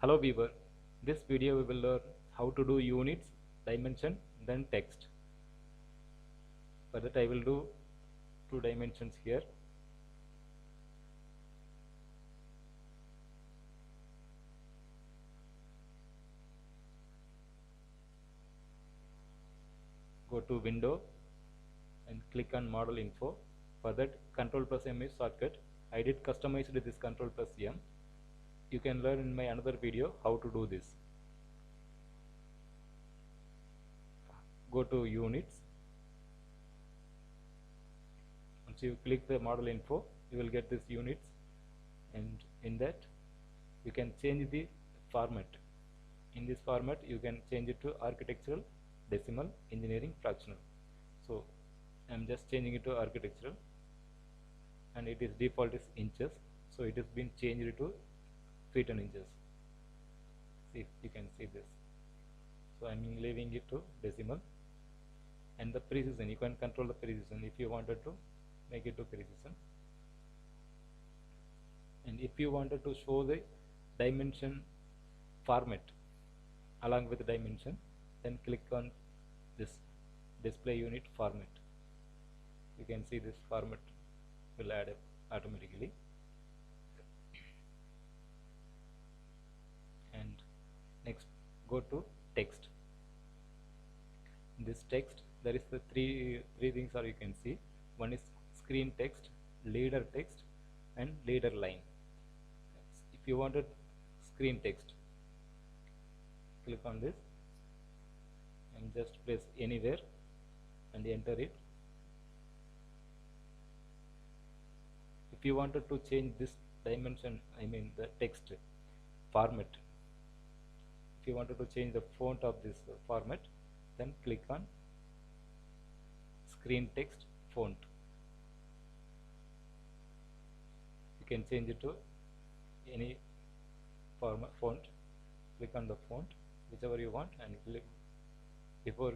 Hello viewer, this video we will learn how to do units, dimension, then text. For that I will do two dimensions here. Go to window and click on model info. For that Ctrl plus M is shortcut. I did customize this Ctrl plus M. You can learn in my another video how to do this. Go to units. Once you click the model info, you will get this units, and in that you can change the format. In this format you can change it to architectural, decimal, engineering, fractional. So I am just changing it to architectural, and it is default is inches, so it has been changed to feet and inches. See, you can see this. So I am leaving it to decimal. And the precision, you can control the precision if you wanted to make it to precision. And if you wanted to show the dimension format along with the dimension, then click on this display unit format. You can see this format will add up automatically. And next, go to text. In this text there is the three things are you can see. One is screen text, leader text, and leader line. If you wanted screen text, click on this and just press anywhere and enter it. If you wanted to change this dimension, I mean the text format, if you wanted to change the font of this format, then click on screen text font. You can change it to any font. Click on the font whichever you want and click before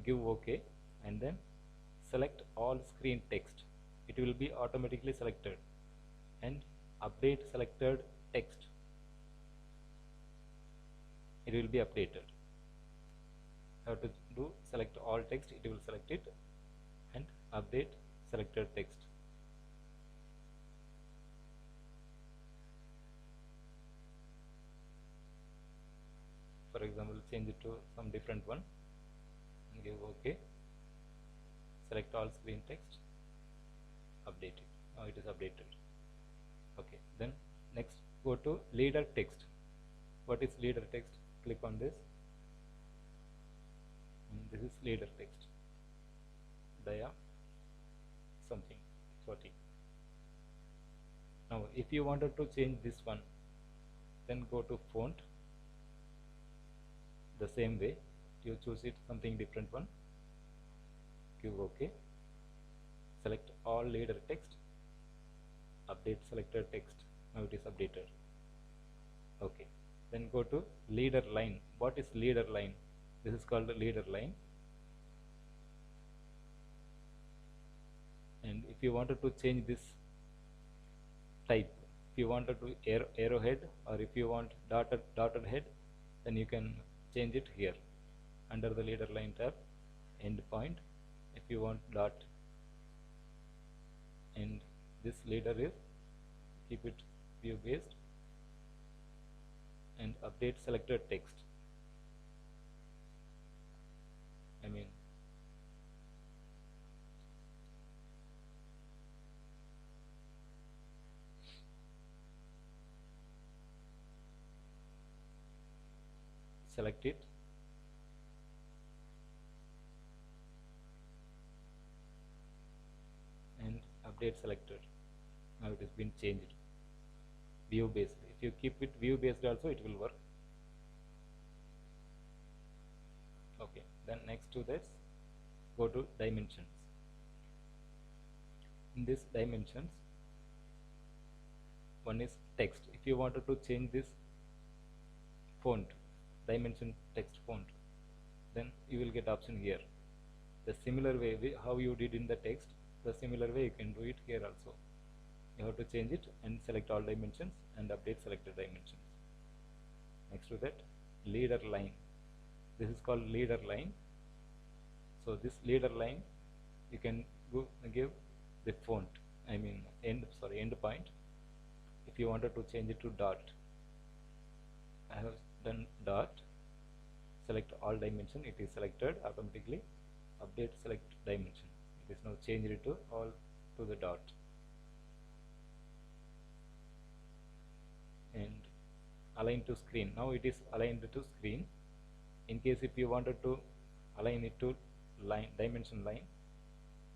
give OK, and then select all screen text. It will be automatically selected, and update selected text. It will be updated. How to do select all text, it will select it, and update selected text. For example, change it to some different one and give OK. Select all screen text, update it. Now it is updated. Okay, then next go to leader text. What is leader text? Click on this, and this is leader text, dia something 40. Now if you wanted to change this one, then go to font. The same way you choose it something different one, give OK, select all leader text, update selected text. Now it is updated. Okay, then go to leader line. What is leader line? This is called the leader line. And if you wanted to change this type, if you wanted to arrowhead, or if you want dotted head, then you can change it here under the leader line tab, endpoint. If you want dot, and this leader is keep it view based, and update selected text. I mean select it, and update selected. Now it has been changed view based. If you keep it view based also, it will work. Okay, then next to this, go to dimensions. In this dimensions, one is text. If you wanted to change this font, dimension text font, then you will get option here. The similar way how you did in the text, the similar way you can do it here also. You have to change it and select all dimensions and update selected dimensions. to that leader line. This is called leader line. So this leader line you can give the font, I mean end point. If you wanted to change it to dot, I have done dot. Select all dimension, it is selected automatically. Update select dimension, it is now changed it to all to the dot. And align to screen, now it is aligned to screen. In case if you wanted to align it to line, dimension line,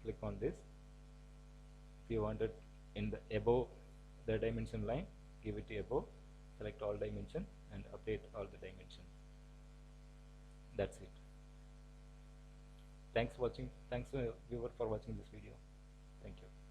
click on this. If you wanted in the above the dimension line, give it above, select all dimension and update all the dimension. That's it. Thanks viewer for watching this video. Thank you.